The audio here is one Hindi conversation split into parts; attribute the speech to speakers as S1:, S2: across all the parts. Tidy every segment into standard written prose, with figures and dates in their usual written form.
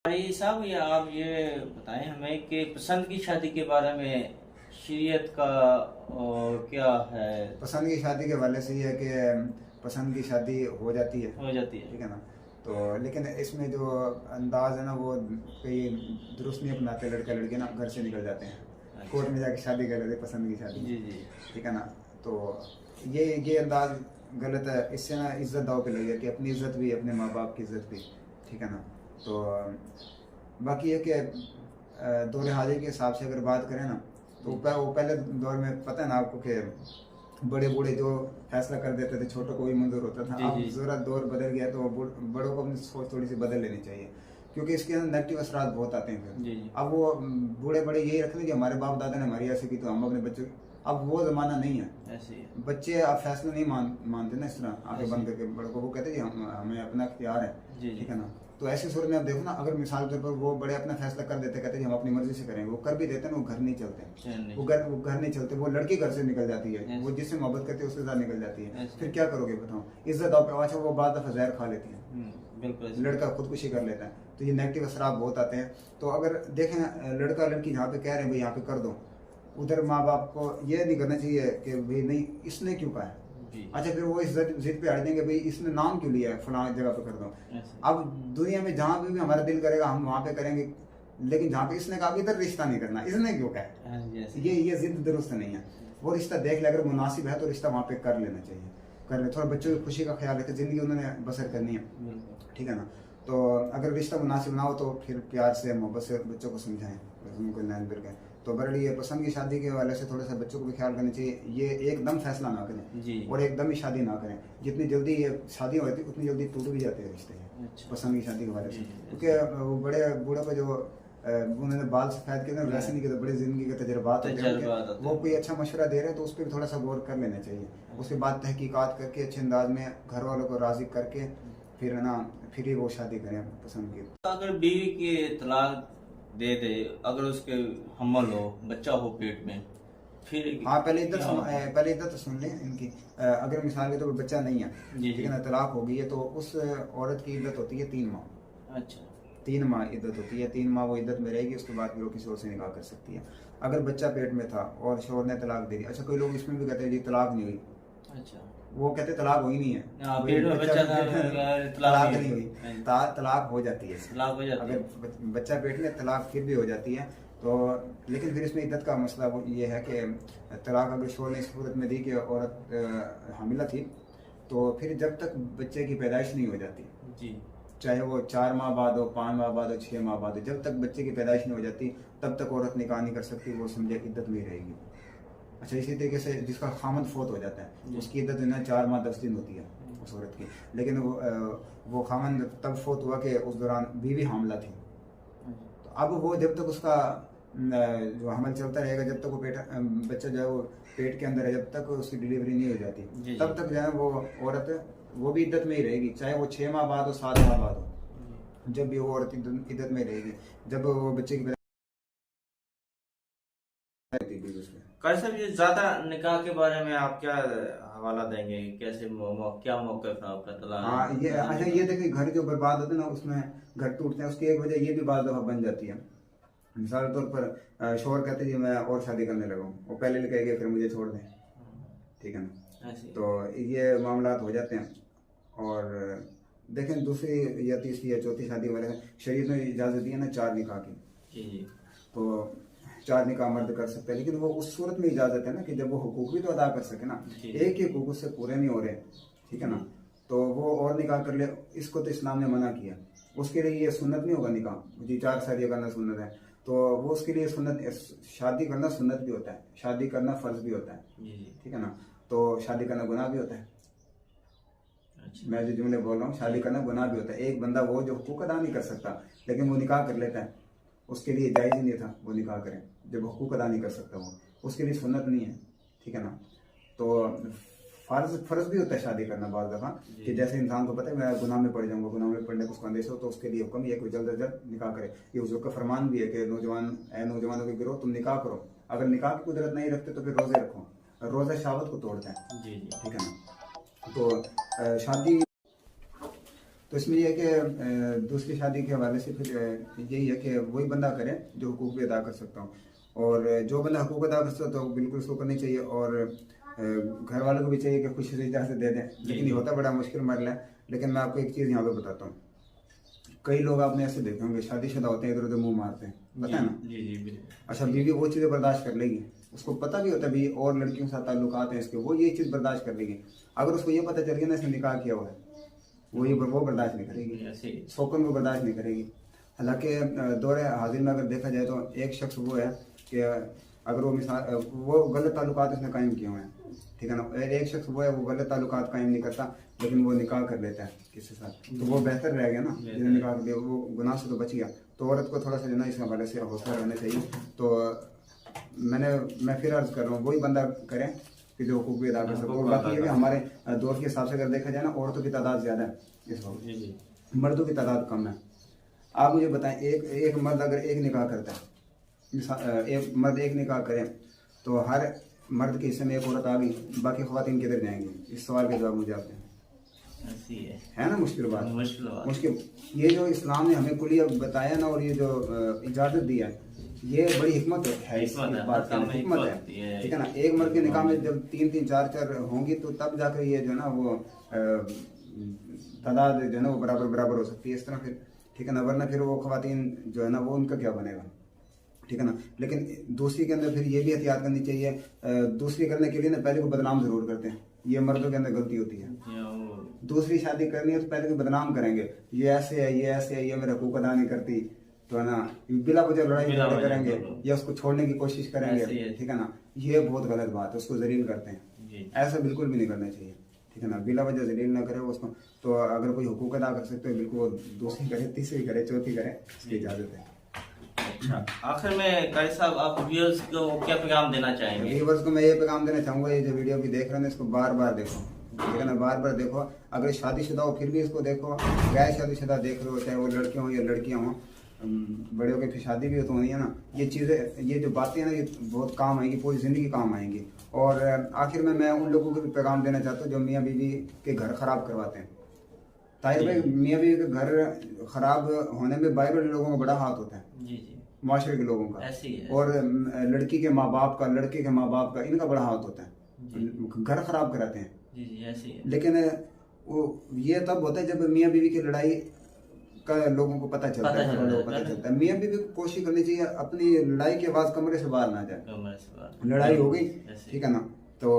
S1: भाई साहब, ये आप ये बताएं हमें कि पसंद की शादी के बारे में शरीयत का क्या है।
S2: पसंद की शादी के हवाले से ये है कि पसंद की शादी हो जाती है,
S1: हो जाती
S2: ठीक
S1: है।
S2: है ना। तो लेकिन इसमें जो अंदाज है ना वो कई दुरुस्त नहीं अपनाते लड़का लड़की ना, घर से निकल जाते हैं, कोर्ट
S1: अच्छा।
S2: में जाके शादी कर लेते हैं पसंद की शादी में,
S1: जी जी।
S2: ठीक है ना। तो ये अंदाज गलत है, इससे ना इज्जत दाव पे लगी है कि अपनी इज्जत भी अपने माँ बाप की इज्जत भी, ठीक है ना। तो बाकी ये कि दौर हाजिर के हिसाब से अगर बात करें ना तो वो पहले दौर में पता है ना आपको कि बड़े बूढ़े जो फैसला कर देते थे छोटों को भी मंजूर होता था।
S1: जी
S2: अब
S1: जी
S2: ज़रा दौर बदल गया तो बड़ों को अपनी सोच थोड़ी सी बदल लेनी चाहिए, क्योंकि इसके अंदर नेगेटिव असरात बहुत आते हैं फिर।
S1: जी जी।
S2: अब वो बूढ़े बड़े यही रखते हैं कि हमारे बाप दादा ने हमारी ऐसे की तो हम अपने बच्चों, अब वो ज़माना नहीं है।
S1: ऐसे ही है।
S2: बच्चे अब फैसला नहीं मानते ना इस तरह आंखें बंद करके बड़ों को, वो कहते हैं कि हमें अपना इख्तियार है,
S1: जी जी।
S2: ठीक है ना। तो ऐसी सूरत में आप देखो ना, अगर मिसाल के तौर पर वो बड़े अपना फैसला कर देते, कहते हैं हम अपनी मर्जी से करेंगे, वो कर भी देते हैं ना, वो घर नहीं चलते,
S1: चैन नहीं।
S2: वो घर नहीं चलते, वो लड़की घर से निकल जाती है,
S1: ऐसे।
S2: वो जिससे मोहब्बत करती है उसके साथ निकल जाती है,
S1: ऐसे।
S2: फिर क्या करोगे बताओ। इज्जत आप अच्छा वो बाद दफा जहर खा लेती है,
S1: बिल्कुल ऐसे।
S2: लड़का खुदकुशी कर लेता है, तो ये नेगेटिव असरात बहुत आते हैं। तो अगर देखें लड़का लड़की जहाँ पे कह रहे हैं भाई यहाँ पे कर दो, उधर माँ बाप को ये नहीं करना चाहिए कि भाई नहीं इसने क्यों कहा है।
S1: जी।
S2: अच्छा फिर वो इस जिद पे अड़ जाएंगे भाई इसने नाम क्यों लिया है फलां जगह पे कर दो।
S1: ऐसे।
S2: अब दुनिया में जहाँ पे भी हमारा दिल करेगा हम वहाँ पे करेंगे, लेकिन जहाँ पे इसने कहा इधर रिश्ता नहीं करना, इसने क्यों कहा है,
S1: हाँ जी, ऐसे।
S2: ये जिद दुरुस्त नहीं है। वो रिश्ता देख ले, अगर मुनासिब है तो रिश्ता वहाँ पे कर लेना चाहिए, कर ले, थोड़ा बच्चों की खुशी का ख्याल रखे, जिंदगी उन्होंने बसर करनी है,
S1: बिल्कुल।
S2: ठीक है ना। तो अगर रिश्ता मुनासिब ना हो तो फिर प्यार से मोहब्बत से बच्चों को समझाएं, उनको नैन बिर गए। तो बरड़ी ये पसंद की शादी के हवाले से थोड़ा सा बच्चों को भी ख्याल करना चाहिए, ये एकदम फैसला ना करें
S1: जी।
S2: और एकदम ही शादी ना करें। जितनी जल्दी ये शादी होती है उतनी जल्दी टूट भी जाते हैं रिश्ते
S1: अच्छा।
S2: पसंद की शादी के हवाले से,
S1: जी, जी,
S2: क्योंकि वो बड़े बूढ़े को जो उन्होंने बाल सफेद किए ना वैसे नहीं किया, बड़ी जिंदगी के तजर्बात होते हैं
S1: तजर्बात
S2: उनके,
S1: होते
S2: वो
S1: हैं।
S2: कोई अच्छा मशवरा दे रहे हैं तो उस पर भी थोड़ा सा गौर कर लेना चाहिए। उसके बाद तहकीकात करके अच्छे अंदाज में घर वालों को राजी करके फिर है ना फिर ही वो शादी करें पसंद की।
S1: अगर बीवी के तलाक दे दे, अगर उसके हमल हो, बच्चा हो पेट में, फिर
S2: हाँ पहले इद्दत
S1: क्या होता है?
S2: पहले इद्दत तो सुन लें इनकी। अगर मिसाल के तो बच्चा नहीं है,
S1: जी
S2: ठीक
S1: जी।
S2: है ना, तलाक हो गई है तो उस औरत की इद्दत होती है 3 माह।
S1: अच्छा।
S2: 3 माह इद्दत होती है, 3 माह वो इद्दत में रहेगी, उसके बाद फिर वो किसी और से निकाह कर सकती है। अगर बच्चा पेट में था और शोहर ने तलाक दे दी, अच्छा कोई लोग इसमें भी कहते हैं जी तलाक नहीं हुई,
S1: अच्छा।
S2: वो कहते तलाक हुई नहीं है,
S1: हाँ, पेट में बच्चा था,
S2: तलाक नहीं हुई, तलाक हो जाती है।
S1: तलाक हो जाती है।
S2: अगर बच्चा पेट में तलाक फिर भी हो जाती है तो, लेकिन फिर इसमें इद्दत का मसला वो ये है कि तलाक अगर शोहर ने इस सूरत में दी कि औरत हामिला थी, तो फिर जब तक बच्चे की पैदाइश नहीं हो जाती,
S1: जी।
S2: चाहे वो 4 माह बाद हो, 5 माह बाद हो, 6 माह बाद हो, जब तक बच्चे की पैदाइश नहीं हो जाती तब तक औरत निकाह नहीं कर सकती, वो समझे इद्दत में ही रहेगी। अच्छा इसी तरीके से जिसका खामद फोत हो जाता है उसकी इद्दत ना 4 माह 10 दिन होती है उस औरत की, लेकिन वो खामद तब फोत हुआ कि उस दौरान बीवी हामला थी, तो अब वो जब तक उसका जो हमल चलता रहेगा, जब तक वो बच्चा जो है वो पेट के अंदर है, जब तक उसकी डिलीवरी नहीं हो जाती तब तक जो है वो औरत वो भी इद्दत में ही रहेगी, चाहे वो 6 माह बाद हो 7 माह बाद हो, जब भी वो औरत इद्दत में रहेगी जब वो बच्चे की
S1: कार साहब, ये ज्यादा निकाह के बारे में आप क्या हवाला देंगे, कैसे क्या मौक़िफ़ है आपका तलाक?
S2: हाँ ये अच्छा ये देखिए घर जो बर्बाद होते हैं ना उसमें घर टूटते हैं, उसकी एक वजह ये भी बात दफा बन जाती है। मिसाल के तौर पर शोहर कहते हैं जी मैं और शादी करने लगा हूँ, वो पहले लिखेगा फिर मुझे छोड़ दें, ठीक है ना, तो ये मामला हो जाते हैं। और देखें दूसरी या तीसरी या चौथी शादी वाले शरीयत ने इजाज़त दी है ना 4 निकाह की,
S1: जी।
S2: तो 4 निकाह मर्द कर सकते हैं, लेकिन वो उस सूरत में इजाज़त है ना कि जब वो हुकूक भी तो अदा कर सके ना, एक ही हुकूक उससे पूरे नहीं हो रहे, ठीक है ना, तो वो और निकाह कर ले, इसको तो इस्लाम ने मना किया। उसके लिए ये सुन्नत नहीं होगा निकाह जी, 4 शादी करना सुन्नत है, तो वो उसके लिए सुन्नत, शादी करना सुन्नत भी होता है, शादी करना फर्ज भी होता है, ठीक है ना, तो शादी करना गुनाह भी होता है।
S1: अच्छा।
S2: मैं जो जुमले बोल रहा हूँ शादी करना गुनाह भी होता है। एक बंदा वो जो हुकूक अदा नहीं कर सकता लेकिन वो निकाह कर लेता है, उसके लिए जायज़ ही नहीं था वो निकाह करें, जब हुकूक अदा नहीं कर सकता वो उसके लिए सुन्नत नहीं है, ठीक है ना। तो फर्ज भी होता है शादी करना बाज़ दफ़ा, कि जैसे इंसान को पता है मैं गुनाह में पड़ जाऊंगा, गुनाह में पड़ने को उसको अंदेशा हो, तो उसके लिए हुक्म ये कि जल्द अज जल्द निकाह करे। ये हुज़ूर का फरमान भी है कि नौजवानों के गिरोह तुम निकाह करो, अगर निकाह की कुदरत नहीं रखते तो फिर रोज़े रखो, रोज़ा शहावत को तोड़ता है,
S1: जी जी।
S2: ठीक है ना। तो शादी तो इसमें यह है कि दूसरी शादी के हवाले से फिर यही है कि वही बंदा करे जो हुकूक भी अदा कर सकता हूँ, और जो बंदा हुकूक अदा कर सकता है तो बिल्कुल उसको करनी चाहिए, और घर वालों को भी चाहिए कि खुशी से इजाज़त दे दें। लेकिन ये होता बड़ा मुश्किल मरला है। लेकिन मैं आपको एक चीज़ यहाँ पे बताता हूँ, कई लोग आपने ऐसे देखे होंगे शादीशुदा होते हैं, इधर उधर मुंह मारते हैं, पता है ना।
S1: जी जी बिल्कुल।
S2: अच्छा, बीवी वो चीज़ें बर्दाश्त कर लेगी, उसको पता भी होता है भी और लड़कियों के साथ ताल्लुकात हैं इसके, वो ये चीज़ बर्दाश्त कर लेगी। अगर उसको ये पता चल गया ना इसने निकाह किया हुआ है, वो बर्दाश्त नहीं करेगी, शौकन वो बर्दाश्त नहीं करेगी। हालांकि दौरे हाजिर में अगर देखा जाए तो एक शख्स वो है कि अगर वो मिसाल वो गलत ताल्लुकात उसने कायम किए हुए हैं, ठीक है ना, एक शख्स वो है वो गलत ताल्लुकात कायम नहीं करता लेकिन वो निकाह कर लेता है किसी के साथ, तो वो बेहतर रह गया ना, जिन्हें निकाह कर दिया वो गुनाह से तो बच गया। तो औरत को थोड़ा सा जो ना इस हवाले से हौसला रहना चाहिए। तो मैं फिर अर्ज कर रहा हूँ वही बंदा करें कि जो हुकूक भी अदा कर सके। और बाकी ये कि हमारे दौर के हिसाब से अगर देखा जाए ना, औरतों की तादाद ज़्यादा है इस वक्त, मर्दों की तादाद कम है। आप मुझे बताएं, एक मर्द अगर एक निकाह करता है, एक मर्द एक निकाह करे तो हर मर्द के हिस्से में एक औरत आ गई, बाकी ख्वातीन किधर जाएंगी? इस सवाल के जवाब मुझे आप दें।
S1: ऐसी
S2: है ना मुश्किल बात,
S1: मुश्किल।
S2: ये जो इस्लाम ने हमें कुलिया बताया ना, और ये जो इजाज़त दी है, ये बड़ी हिकमत है, इस बात की हिकमत है, ठीक है ना। एक मर्द के निकाह में जब 3-3 4-4 होंगी तो तब जाकर ये जो है ना वो तादाद जो है ना वो बराबर हो सकती है इस तरह फिर, ठीक है ना। वरना फिर वो ख्वातीन जो है ना वो उनका क्या बनेगा, ठीक है ना। लेकिन दूसरी के अंदर फिर ये भी एहतियात करनी चाहिए, दूसरी करने के लिए ना पहले को बदनाम जरूर करते हैं, ये मर्दों के अंदर गलती होती है। दूसरी शादी करनी है तो पहले को बदनाम करेंगे, ये ऐसे है, ये ऐसे है, ये मेरा हुकूक अदा नहीं करती, तो है ना बिला वजह लड़ाई करेंगे या उसको छोड़ने की कोशिश करेंगे, ठीक है ना। ये बहुत गलत बात है, उसको जलील करते हैं, ऐसा बिल्कुल भी नहीं करना चाहिए, ठीक है ना। बिला वजह जलील ना करे उसको। तो अगर कोई हुकूक अदा कर सकते हो बिल्कुल दूसरी करे, तीसरी करे, चौथी करे, इसकी इजाज़त है।
S1: अच्छा, आखिर में कारी साहब आप व्यूअर्स को क्या पैगाम देना चाहेंगे?
S2: व्यूअर्स को मैं ये पैगाम देना चाहूँगा, ये जो वीडियो भी देख रहे हैं इसको बार बार देखो, ठीक है ना, बार बार देखो। अगर शादीशुदा हो फिर भी इसको देखो, गैर शादीशुदा देख रहे हो, चाहे वो लड़के हों या लड़कियाँ हों, बड़े होकर फिर शादी भी तो होनी है ना। ये चीज़ें, ये जो बातें हैं ना, ये बहुत काम आएंगी, पूरी ज़िंदगी काम आएंगी। और आखिर में मैं उन लोगों को भी पैगाम देना चाहता हूँ जो मियाँ बीवी के घर ख़राब करवाते हैं। ताहिर भाई, मियाँ बीवी के घर ख़राब होने में बाहर वाले लोगों का बड़ा हाथ होता है, माशरे के लोगों का, और लड़की के माँ बाप का, लड़के के माँ बाप का, इनका बड़ा हाथ होता है, घर खराब कराते हैं। लेकिन वो ये तब होता है जब मियाँ बीवी की लड़ाई का लोगों को पता चलता है, लोगों को पता चलता है। मियाँ बीवी को कोशिश करनी चाहिए अपनी लड़ाई की आवाज़ कमरे से बाहर ना जाए। लड़ाई हो गई, ठीक है ना, तो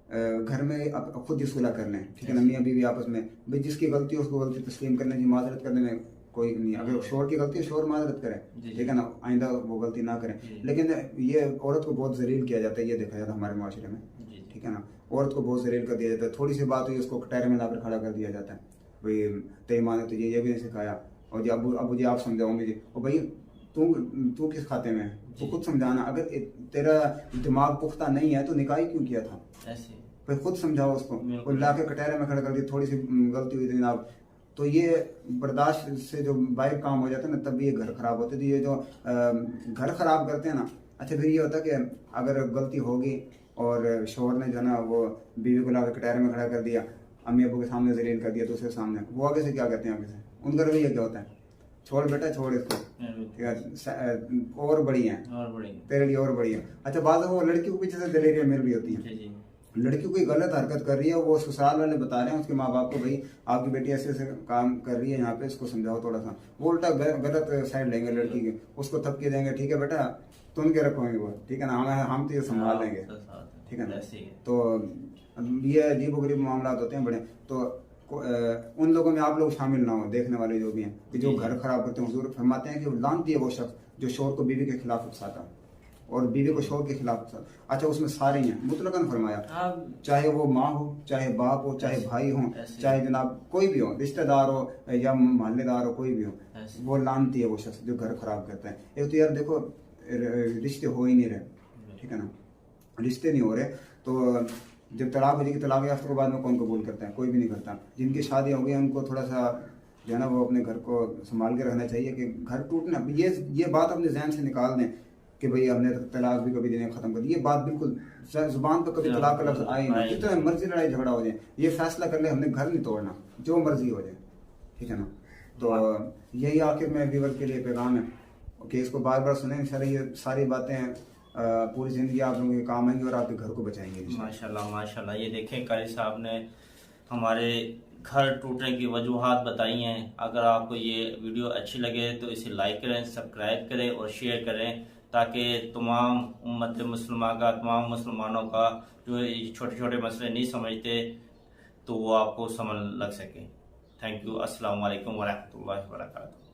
S2: घर में आप खुद ही सुलह कर लें, ठीक है ना। मियाँ बीवी आपस में भाई जिसकी गलती है उसको गलती तस्लीम करने की, माजरत करने में कोई नहीं। अगर शोर की गलती है शोर माजरत करें, ठीक है ना, आइंदा वो गलती ना करें। लेकिन ये औरत को बहुत जलील किया जाता है, ये देखा जाता है हमारे माशरे में, ठीक है ना। औरत को बहुत जलील कर दिया जाता है, थोड़ी सी बात हुई उसको कटहरे में लाकर खड़ा कर दिया जाता है, भाई तेरी माँ ने तुझे ये भी नहीं सिखाया, और जी अब जी आप समझाओगे जी, और भाई तू किस खाते में है, तो खुद समझाना। अगर तेरा दिमाग पुख्ता नहीं है तो निकाह क्यों किया था, भाई खुद समझाओ उसको। और ला के कटहरे में खड़ा कर दी, थोड़ी सी गलती हुई जनाब, तो ये बर्दाश्त से जो बाहर काम हो जाता है ना, तब भी ये घर खराब होते। तो ये जो घर खराब करते हैं ना, अच्छा फिर ये होता है कि अगर गलती होगी और शोहर ने जो ना वो बीवी को लाकर कटहरे में खड़ा कर दिया, अम्मी अबू के सामने जलील कर दिया दूसरे सामने, वो आगे से क्या करते हैं, आगे से उनका रवैया क्या होता है, छोड़ बेटा छोड़ इसको, ठीक है, और बड़ी है तेरे लिए, और बड़ी है। अच्छा, बाद वो लड़की को पीछे से दलेरिया मिल रही होती है, लड़की कोई गलत हरकत कर रही है, वो ससुराल वाले बता रहे हैं उसके माँ बाप को, भाई आपकी बेटी ऐसे ऐसे काम कर रही है यहाँ पे, इसको समझाओ थोड़ा सा। वो उल्टा गलत साइड लेंगे लड़की के, उसको थपकी देंगे, ठीक है बेटा तुम क्या रखोगे वो, ठीक है ना, हम तो ये संभाल लेंगे, ठीक है ना। तो ये अजीब गरीब मामला होते हैं बड़े। तो उन लोगों में आप लोग शामिल ना हो, देखने वाले जो भी हैं, कि जो घर खराब करते हैं। हुजूर फरमाते हैं कि लानती है वो शख्स जो शोर को बीवी के खिलाफ उकसाता और बीवी को शोर के खिलाफ उकसाता। अच्छा, उसमें सारे हैं मुतलकन फरमाया, चाहे वो माँ हो, चाहे बाप हो, चाहे भाई हो, चाहे जनाब कोई भी हो, रिश्तेदार हो या मोहल्लेदार हो, कोई भी हो, वो लानती है वो शख्स जो घर खराब करता है। एक तो यार देखो रिश्ते हो ही नहीं रहे, ठीक है ना, रिश्ते नहीं हो रहे, तो जब तलाक हो जाएगी, तलाक याफ्ता के बाद में कौन कबूल करता है, कोई भी नहीं करता। जिनकी शादी हो गई उनको थोड़ा सा जो है ना वो अपने घर को संभाल के रखना चाहिए कि घर टूटना, ये बात अपने जहन से निकाल दें कि भाई हमने तलाक भी कभी देने खत्म कर दी। ये बात बिल्कुल जुबान पर कभी तलाक का लफ्ज़ आए नहीं, जितना मर्जी लड़ाई झगड़ा हो जाए, ये फैसला कर ले हमने घर नहीं तोड़ना, जो मर्जी हो जाए, ठीक है ना। तो यही आखिर में व्यूअर के लिए पैगाम है कि इसको बार बार सुने, इंशाल्लाह ये सारी बातें पूरी ज़िंदगी आप लोगों के काम आएंगी और आपके घर को बचाएंगे।
S1: माशाल्लाह माशाल्लाह। ये देखें कारी साहब ने हमारे घर टूटने की वजूहात बताई हैं। अगर आपको ये वीडियो अच्छी लगे तो इसे लाइक करें, सब्सक्राइब करें और शेयर करें, ताकि तमाम उम्मत मुसलमान का, तमाम मुसलमानों का जो छोटे छोटे मसले नहीं समझते तो वो आपको समझ लग सके। Thank you. अस्सलाम वालेकुम वरहमतुल्लाहि वबरकातुहू।